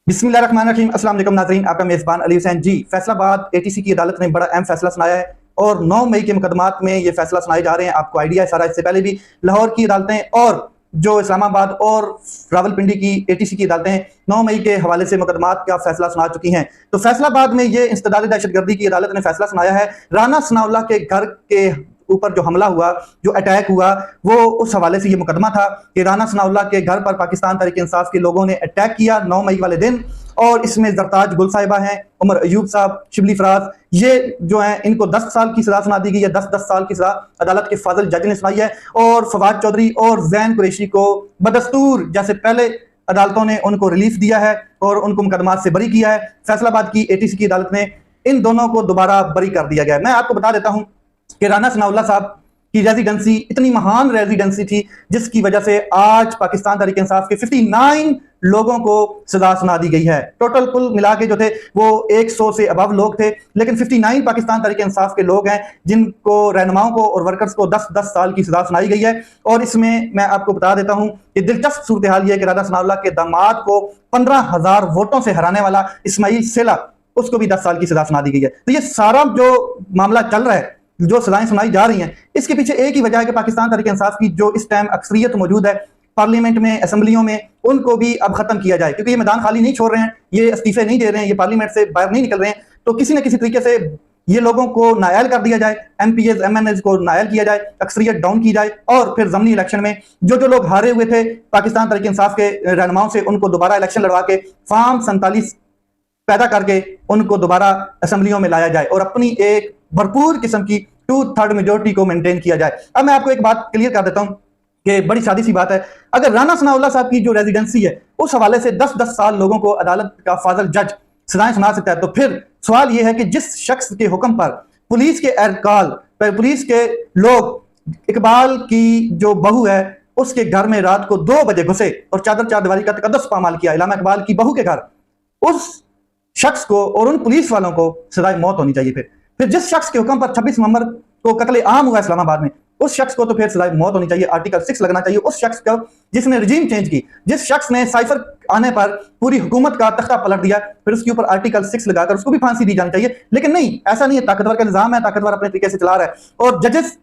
बिस्मिल्लाहिर्रहमानिर्रहीम। अस्सलाम वालेकुम नाज़रीन, आपका मेज़बान अली हुसैन जी। फैसलाबाद एटीसी की अदालत ने बड़ा अहम फैसला सुनाया है और 9 मई के मुकदमात में ये फैसला सुनाए जा रहे हैं। आपको आइडिया है सारा। इससे पहले भी लाहौर की अदालतें और जो इस्लामाबाद और रावलपिंडी की एटीसी की अदालतें 9 मई के हवाले से मुकदमात का फैसला सुना चुकी हैं। तो फैसलाबाद में ये इंसदाद दहशतगर्दी की अदालत ने फैसला सुनाया है। राना सनाउल्लाह के घर के ऊपर जो हमला हुआ, जो अटैक हुआ, वो उस हवाले से ये मुकदमा था कि राना सनाउल्लाह के घर पर पाकिस्तान तहरीक इंसाफ के लोगों ने अटैक किया 9 मई वाले दिन। और इसमें जरताज गुल साहिबा हैं, उमर अयूब साहब, शिबली फराज, ये जो हैं इनको 10 साल की सजा सुना दी गई है। 10 साल की सजा अदालत के फाजिल जज ने सुनाई है। और फवाद चौधरी और जैन कुरैशी को बदस्तूर जैसे पहले अदालतों ने उनको रिलीफ दिया है और उनको मुकदमात से बरी किया है। फैसलाबाद की एटीसी की अदालत ने इन दोनों को दोबारा बरी कर दिया गया है। मैं आपको बता देता हूं कि राना सनाउल्लाह साहब की रेजिडेंसी इतनी महान रेजिडेंसी थी जिसकी वजह से आज पाकिस्तान तहरीक इंसाफ के 59 लोगों को सजा सुना दी गई है। टोटल कुल मिला के जो थे वो 100 से अबव लोग थे, लेकिन 59 पाकिस्तान तहरीक इंसाफ के लोग हैं जिनको रहनुमाओं को और वर्कर्स को 10-10 साल की सजा सुनाई गई है। और इसमें मैं आपको बता देता हूं कि दिलचस्प सूरत हाल ये है कि राना सनाउल्लाह के दामाद को 15,000 वोटों से हराने वाला इस्माइल सेला, उसको भी 10 साल की सजा सुना दी गई है। तो ये सारा जो मामला चल रहा है, जो सजाएं सुनाई जा रही हैं, इसके पीछे एक ही वजह है कि पाकिस्तान तहरीक इंसाफ की जो इस टाइम अक्सरियत मौजूद है पार्लियामेंट में, असेंबलियों में, उनको भी अब खत्म किया जाए। क्योंकि ये मैदान खाली नहीं छोड़ रहे हैं, ये इस्तीफे नहीं दे रहे हैं, ये पार्लियामेंट से बाहर नहीं निकल रहे हैं। तो किसी न किसी तरीके से ये लोगों को नायल कर दिया जाए, एमपीएस एमएनएस को नायल किया जाए, अक्सरियत डाउन की जाए और फिर ज़मीनी इलेक्शन में जो लोग हारे हुए थे पाकिस्तान तहरीक इंसाफ के रहनुमाओं से, उनको दोबारा इलेक्शन लड़वा के फॉर्म 47 पैदा करके उनको दोबारा असेंबलियों में लाया जाए और अपनी एक भरपूर किस्म की 2/3 मेजोरिटी को मेंटेन किया जाए। अब मैं आपको एक बात क्लियर कर देता हूं कि बड़ी सादी सी बात है, अगर राना सनाउल्लाह साहब की जो रेजिडेंसी है उस हवाले से 10-10 साल लोगों को अदालत का फाजिल जज सजाएं सुना सकता है, तो फिर सवाल यह है कि जिस शख्स के हुक्म पर पुलिस के एहलकार, पुलिस के लोग इकबाल की जो बहू है उसके घर में रात को 2 बजे घुसे और चादर चारदीवारी का तकद्दुस पामाल किया, इलामा इकबाल की बहू के घर, उस शख्स को और उन पुलिस वालों को सजाए मौत होनी चाहिए। फिर जिस शख्स के हुक्म पर 26 नवंबर को कत्ले आम हुआ इस्लामाबाद में, उस शख्स को तो फिर सजाए मौत होनी चाहिए, आर्टिकल 6 लगना चाहिए। उस शख्स को जिसने रजीम चेंज की, जिस शख्स ने साइफर आने पर पूरी हुकूमत का तख्ता पलट दिया, फिर उसके ऊपर आर्टिकल 6 लगाकर उसको भी फांसी दी जानी चाहिए। लेकिन नहीं, ऐसा नहीं है। ताकतवर का निजाम है, ताकतवर अपने तरीके से चला रहा है और जजेस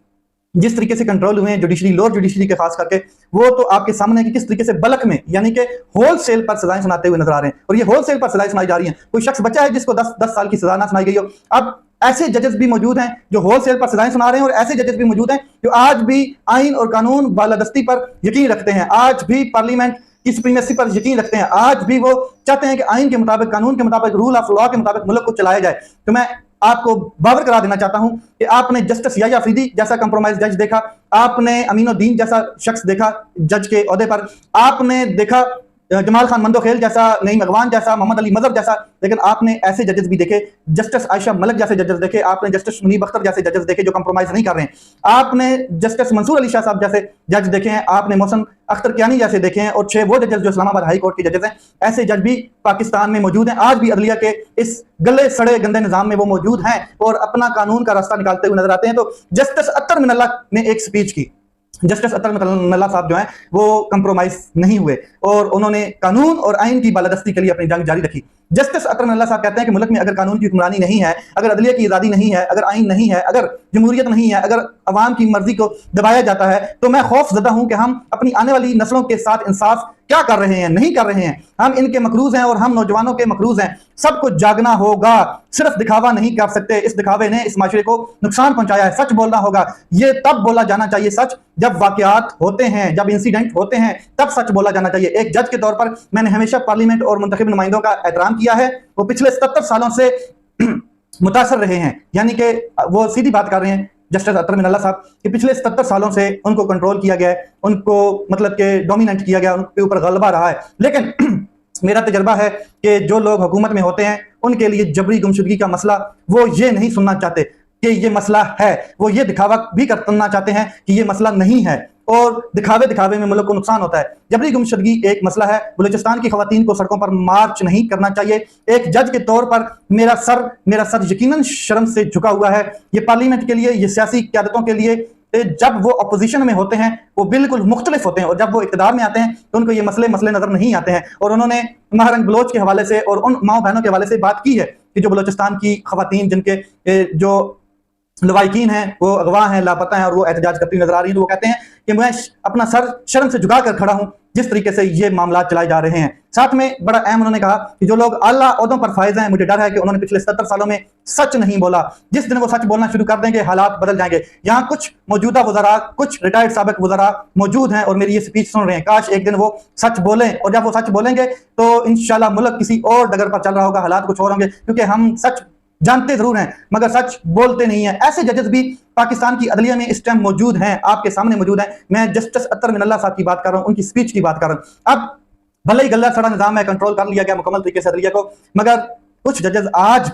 जिस तरीके से कंट्रोल हुए हैं जुडिशरी, लोअर जुडिशरी के खास करके, वो तो आपके सामने कि किस तरीके से बल्क में यानी कि होलसेल पर सजाएं सुनाते हुए नजर आ रहे हैं। और ये होलसेल पर सजाएं सुनाई जा रही हैं। कोई शख्स बचा है जिसको 10 साल की सजा ना सुनाई गई हो। अब ऐसे जजेस भी मौजूद हैं जो होलसेल पर सजाएं सुना रहे हैं और ऐसे जजेस भी मौजूद हैं जो आज भी आइन और कानून बालादस्ती पर यकीन रखते हैं, आज भी पार्लियामेंट की सुप्रीमेसी पर यकीन रखते हैं, आज भी वो चाहते हैं कि आइन के मुताबिक, कानून के मुताबिक, रूल ऑफ लॉ के मुताबिक मुल्क को चलाया जाए। तो मैं आपको बावर करा देना चाहता हूं कि आपने जस्टिस याह्या अफरीदी जैसा कंप्रोमाइज जज देखा, आपने अमीनुद्दीन जैसा शख्स देखा जज के ओहदे पर, आपने देखा जमाल खान मंदोखेल जैसा, नईम अगवान जैसा, मोहम्मद अली मजहब जैसा, लेकिन आपने ऐसे जजेस भी देखे, जस्टिस आयशा मलिक जैसे जजेस देखे, आपने जस्टिस मुनीब अख्तर जैसे जजेस देखे जो कंप्रोमाइज नहीं कर रहे हैं, आपने जस्टिस मंसूर अली शाह साहब जैसे जज देखे हैं, आपने मोहसन अख्तर कियानी जैसे देखे हैं और 6 वो जजेस जो इस्लामाबाद हाई कोर्ट के जजेस हैं। ऐसे जज भी पाकिस्तान में मौजूद हैं, आज भी अदलिया के इस गले सड़े गंदे निजाम में वो मौजूद हैं और अपना कानून का रास्ता निकालते हुए नजर आते हैं। तो जस्टिस अत्तर मिनल्लाह ने एक स्पीच की, जस्टिस अत्तर मिनल्लाह साहब जो हैं वो कंप्रोमाइज नहीं हुए और उन्होंने कानून और आइन की बालादस्ती के लिए अपनी जंग जारी रखी। जस्टिस अत्तर मिनल्लाह साहब कहते हैं कि मुल्क में अगर कानून की हुक्मरानी नहीं है, अगर अदलिया की आज़ादी नहीं है, अगर आइन नहीं है, अगर जमहूरियत नहीं है, अगर अवाम की मर्जी को दबाया जाता है, तो मैं खौफजदा हूं कि हम अपनी आने वाली नस्लों के साथ इंसाफ क्या कर रहे हैं, नहीं कर रहे हैं। हम इनके मकरूज हैं और हम नौजवानों के मकरूज हैं। सबको जागना होगा, सिर्फ दिखावा नहीं कर सकते। इस दिखावे ने इस माशरे को नुकसान पहुंचाया है। सच बोलना होगा। ये तब बोला जाना चाहिए सच जब वाकयात होते हैं, जब इंसिडेंट होते हैं, तब सच बोला जाना चाहिए। एक जज के तौर पर मैंने हमेशा पार्लियामेंट और मुंतखब नुमाइंदों का एहतराम किया है। वो पिछले 77 सालों से मुतासर रहे हैं, यानी कि वो सीधी बात कर रहे हैं जस्टिस अत्तर मिनल्लाह साहब कि पिछले 77 सालों से उनको कंट्रोल किया गया है, उनको मतलब कि डोमिनेट किया गया, उनके ऊपर गलबा रहा है। लेकिन मेरा तजर्बा है कि जो लोग हुकूमत में होते हैं उनके लिए जबरी गुमशुदगी का मसला वो ये नहीं सुनना चाहते कि ये मसला है, वो ये दिखावा भी करना चाहते हैं कि ये मसला नहीं है और दिखावे में मुल्क को नुकसान होता है। जबरी गुमशुदगी एक मसला है। बलूचिस्तान की खवातीन को सड़कों पर मार्च नहीं करना चाहिए। एक जज के तौर पर मेरा सर यकीनन शर्म से झुका हुआ है। ये पार्लियामेंट के लिए, ये सियासी क़यादतों के लिए जब वो अपोजिशन में होते हैं वो बिल्कुल मुख्तलिफ होते हैं, और जब वो इक़्तिदार में आते हैं तो उनको ये मसले नजर नहीं आते हैं। और उन्होंने महारंग बलोच के हवाले से और उन माओ बहनों के हवाले से बात की है कि जो बलोचिस्तान की खवातीन जिनके जो लवाइकीन हैं वो अगवा हैं, लापता हैं, और वो एहतजाज करती नजर आ रही है, तो वो कहते हैं कि मैं अपना सर शर्म से झुका कर खड़ा हूं जिस तरीके से ये मामला चलाए जा रहे हैं। साथ में बड़ा अहम उन्होंने कहा कि जो लोग आला ओहदों पर फायज हैं, मुझे डर है कि उन्होंने पिछले 70 सालों में सच नहीं बोला। जिस दिन वो सच बोलना शुरू कर देंगे हालात बदल जाएंगे। यहाँ कुछ मौजूदा वज़रा, कुछ रिटायर्ड साबिक वज़रा मौजूद हैं और मेरी ये स्पीच सुन रहे हैं। काश एक दिन वो सच बोलें, और जब वो सच बोलेंगे तो इंशाल्लाह मुल्क किसी और डगर पर चल रहा होगा, हालात कुछ और होंगे, क्योंकि हम सच जानते जरूर हैं मगर सच बोलते नहीं हैं। ऐसे जजेस भी पाकिस्तान की अदलिया में इस टाइम मौजूद हैं, आपके सामने मौजूद हैं। मैं जस्टिस अतर मिनल्ला साहब की बात कर रहा हूं, उनकी स्पीच की बात कर रहा हूं। अब भले ही गल्ला सड़ा निजाम है, कंट्रोल कर लिया गया मुकम्मल तरीके से अदलिया को, मगर कुछ जजेस आज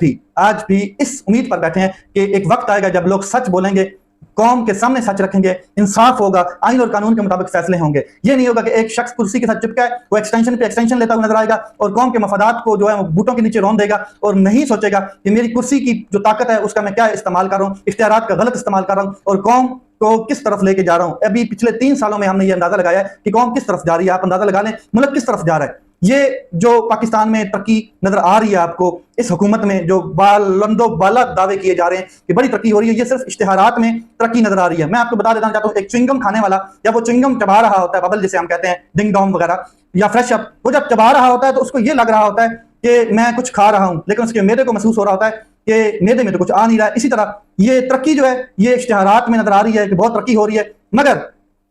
भी इस उम्मीद पर बैठे हैं कि एक वक्त आएगा जब लोग सच बोलेंगे, कौम के सामने सच रखेंगे, इंसाफ होगा, आइन और कानून के मुताबिक फैसले होंगे। ये नहीं होगा कि एक शख्स कुर्सी के साथ चिपका है, वो एक्सटेंशन पे एक्सटेंशन लेता हुआ नजर आएगा और कौम के मफादात को जो है वो बूटों के नीचे रौंद देगा और नहीं सोचेगा कि मेरी कुर्सी की जो ताकत है उसका मैं क्या इस्तेमाल कर रहा हूँ, इख्तियारात का गलत इस्तेमाल कर रहा हूँ और कौम को किस तरफ लेके जा रहा हूँ। अभी पिछले 3 सालों में हमने ये अंदाजा लगाया है कि कौम किस तरफ जा रही है। आप अंदाजा लगा लें मुल्क किस तरफ जा रहा है। ये जो पाकिस्तान में तरक्की नजर आ रही है आपको, इस हुकूमत में जो बुलंदो बाला दावे किए जा रहे हैं कि बड़ी तरक्की हो रही है, ये सिर्फ इश्तिहारात में तरक्की नजर आ रही है। मैं आपको बता देना चाहता हूँ, एक च्युइंगम खाने वाला जब वो च्युइंगम चबा रहा होता है, बबल जिसे हम कहते हैं, डिंग डोंग वगैरह या फ्रेश अप, वो जब चबा रहा होता है तो उसको ये लग रहा होता है कि मैं कुछ खा रहा हूँ, लेकिन उसके मेदे को महसूस हो रहा होता है कि मेदे में तो कुछ आ नहीं रहा है। इसी तरह ये तरक्की जो है ये इश्तिहारात में नजर आ रही है कि बहुत तरक्की हो रही है, मगर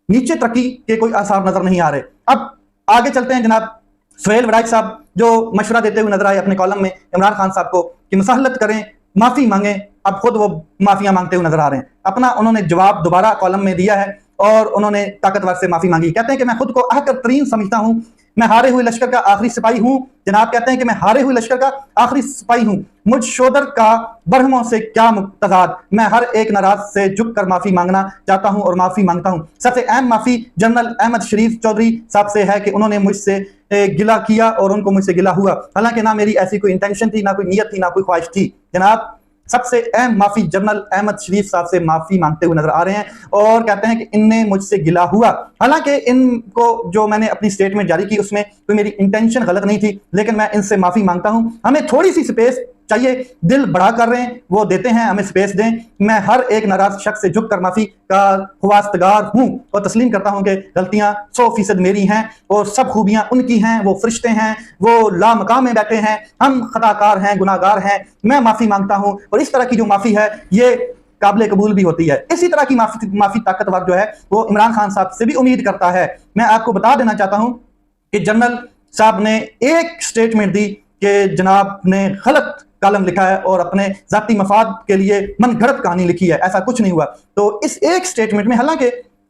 नीचे तरक्की के कोई आसार नजर नहीं आ रहे। अब आगे चलते हैं। जनाब सुहेल वड़ाइच साहब जो मशवरा देते हुए नजर आए अपने कॉलम में इमरान खान साहब को कि मुसाहलत करें, माफी मांगे, अब खुद वो माफिया मांगते हुए नजर आ रहे हैं। अपना उन्होंने जवाब दोबारा कॉलम में दिया है और उन्होंने ताकतवर से माफी मांगी। कहते हैं कि मैं खुद को अहकर तरीन समझता हूं, मैं हारे हुए लश्कर का आखिरी सिपाही हूं। जनाब कहते हैं कि मैं हारे हुए लश्कर का आखिरी सिपाही हूं, मुझ शोदर का बरहमों से क्या मुतजाद, मैं हर एक नाराज से झुक कर माफी मांगना चाहता हूं और माफी मांगता हूं। सबसे अहम माफी जनरल अहमद शरीफ चौधरी साहब से है कि उन्होंने मुझसे गिला किया और उनको मुझसे गिला हुआ, हालांकि ना मेरी ऐसी कोई इंटेंशन थी, ना कोई नीयत थी, ना कोई ख्वाहिश थी। जनाब सबसे अहम माफी जनरल अहमद शरीफ साहब से माफी मांगते हुए नजर आ रहे हैं और कहते हैं कि इनने मुझसे गिला हुआ, हालांकि इनको जो मैंने अपनी स्टेटमेंट जारी की उसमें कोई मेरी इंटेंशन गलत नहीं थी, लेकिन मैं इनसे माफी मांगता हूं। हमें थोड़ी सी स्पेस चाहिए, दिल बड़ा कर रहे हैं, वो देते हैं, हमें स्पेस दें। मैं हर एक नाराज शख्स से झुक कर माफी का ख्वास्तगार हूं और तस्लीम करता हूं कि गलतियां 100% मेरी हैं और सब खूबियां उनकी हैं। वो फरिश्ते हैं, वो लामकाम में बैठे हैं, हम खताकार हैं, गुनाहगार हैं। मैं माफी मांगता हूं और इस तरह की जो माफी है ये काबिल कबूल भी होती है। इसी तरह की माफी ताकतवर जो है वो इमरान खान साहब से भी उम्मीद करता है। मैं आपको बता देना चाहता हूं कि जनरल साहब ने एक स्टेटमेंट दी कि जनाब ने गलत कॉलम लिखा है और अपने जाती मफाद के लिए मनगढ़ंत कहानी लिखी है, ऐसा कुछ नहीं हुआ। तो इस एक स्टेटमेंट में, हालांकि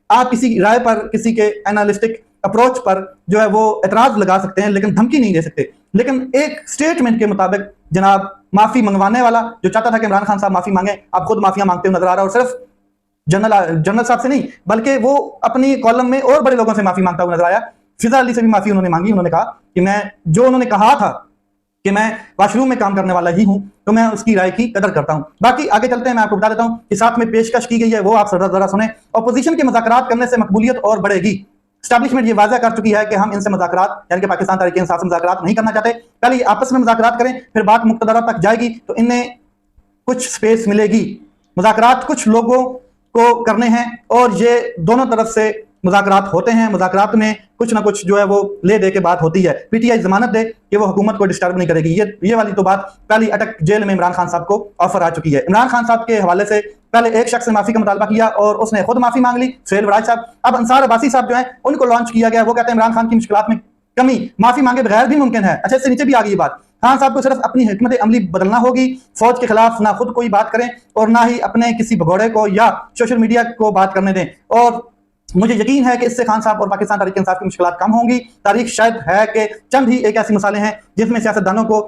आप किसी राय पर, किसी के एनालिस्टिक अप्रोच पर जो है वो एतराज लगा सकते हैं लेकिन धमकी नहीं दे सकते, लेकिन एक स्टेटमेंट के मुताबिक जनाब माफी मंगवाने वाला जो चाहता था कि इमरान खान साहब माफी मांगे, आप खुद माफिया मांगते हुए नजर आ रहा है। और सिर्फ जनरल साहब से नहीं बल्कि वो अपनी कॉलम में और बड़े लोगों से माफी मांगता हुआ नजर आया। फिजा अली से भी माफी उन्होंने मांगी। उन्होंने कहा कि मैं जो उन्होंने कहा था कि मैं वाशरूम में काम करने वाला ही हूं, तो मैं उसकी राय की कदर करता हूं। बाकी आगे चलते हैं। मैं आपको बता देता हूं कि साथ में पेशकश की गई है, वो आप जरा सुने। अपोजिशन के मुज़ाकरात करने से मकबूलियत और बढ़ेगी। एस्टैब्लिशमेंट ये वाज़ा कर चुकी है कि हम इनसे मुज़ाकरात, यानी कि पाकिस्तान तहरीक इंसाफ से मुज़ाकरात नहीं करना चाहते। पहले आपस में मुज़ाकरात करें, फिर बात मुक़्तदरा तक जाएगी तो इन्हें कुछ स्पेस मिलेगी। मुज़ाकरात कुछ लोगों को करने हैं और ये दोनों तरफ से मुज़ाकरात होते हैं। मुज़ाकरात में कुछ ना कुछ जो है वो ले दे के बात होती है। पीटीआई जमानत दे कि वो हुकूमत को डिस्टर्ब नहीं करेगी, ये वाली तो बात पहली अटक जेल में इमरान खान साहब को ऑफर आ चुकी है। इमरान खान साहब के हवाले से पहले एक शख्स ने माफी का मुतालबा किया और उसने खुद माफी मांग ली, सुहेल वड़ाइच साहब। अब अंसार अब्बासी साहब जो है उनको लॉन्च किया गया। वो कहते हैं इमरान खान की मुश्किलात में कमी माफी मांगे बगैर भी मुमकिन है। अच्छा, इससे नीचे भी आ गई बात। खान साहब को सिर्फ अपनी हिकमत अमली बदलना होगी, फौज के खिलाफ ना खुद कोई बात करें और ना ही अपने किसी भगोड़े को या सोशल मीडिया को बात करने दें। और मुझे यकीन है कि इससे खान साहब और पाकिस्तान तहरीक इंसाफ की मुश्किलात कम होंगी। तारीख शायद है कि चंद ही एक ऐसी मिसालें हैं जिसमें सियासतदानों को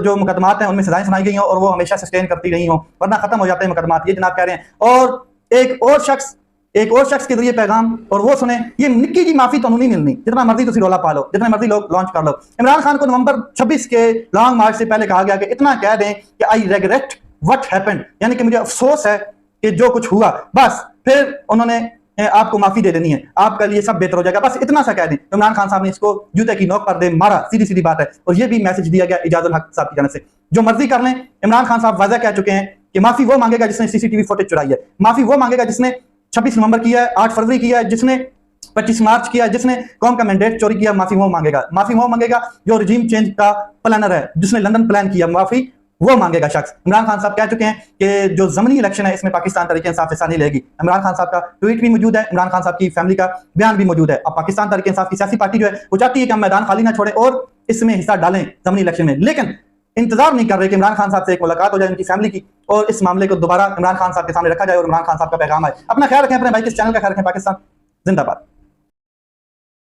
जो मुकदमात हैं उनमें सजाएं सुनाई गई हों और वो हमेशा सस्टेन करती रही हों, वरना खत्म हो जाते हैं मुकदमात, ये जनाब कह रहे हैं। और एक और शख्स के जरिए पैगाम, और वो सुने, ये निक्की जी माफी तो नहीं मिलनी, जितना मर्जी तुम रोला पा लो, जितने मर्जी लोग लॉन्च कर लो। इमरान खान को नवंबर 26 के लॉन्ग मार्च से पहले कहा गया कि इतना कह दें कि आई रिग्रेट व्हाट हैपेंड, यानी कि मुझे अफसोस है कि जो कुछ हुआ, बस फिर उन्होंने आपको माफी दे देनी है, आपका लिए सब बेहतर हो जाएगा, बस इतना सा कह दें। तो इमरान खान साहब ने इसको जूते की नोक पर दे मारा, सीधी सीधी बात है। और ये भी मैसेज दिया गया इजाजुल हक साहब की जानब से, जो मर्जी कर लें। इमरान खान साहब वाज़ह कह चुके हैं कि माफी वो मांगेगा जिसने सीसीटीवी फुटेज चुराई है, माफी वो मांगेगा जिसने 26 नवंबर किया है, 8 फरवरी किया है, जिसने 25 मार्च किया, जिसने कौम का मैंडेट चोरी किया, माफी वो मांगेगा। माफी वो मांगेगा जो रिजीम चेंज का प्लानर है, जिसने लंदन प्लान किया, माफी वो मांगेगा शख्स। इमरान खान साहब कह चुके हैं कि जो ज़मनी इलेक्शन है इसमें पाकिस्तान तहरीक इंसाफ हिस्सा नहीं लेगी। इमरान खान साहब का ट्वीट भी मौजूद है, इमरान खान साहब की फैमिली का बयान भी मौजूद है। अब पाकिस्तान तहरीक इंसाफ की सियासी पार्टी जो है वो चाहती है कि हम मैदान खाली ना छोड़े और इसमें हिस्सा डालें ज़मनी इलेक्शन में, लेकिन इंतजार नहीं कर रहे कि इमरान खान साहब से एक मुलाकात हो जाए उनकी फैमिली की और इस मामले को दोबारा इमरान खान साहब के सामने रखा जाए और इमरान खान साहब का पैगाम आए। अपना ख्याल रखें, अपने भाई के चैनल का ख्याल रखें। पाकिस्तान जिंदाबाद।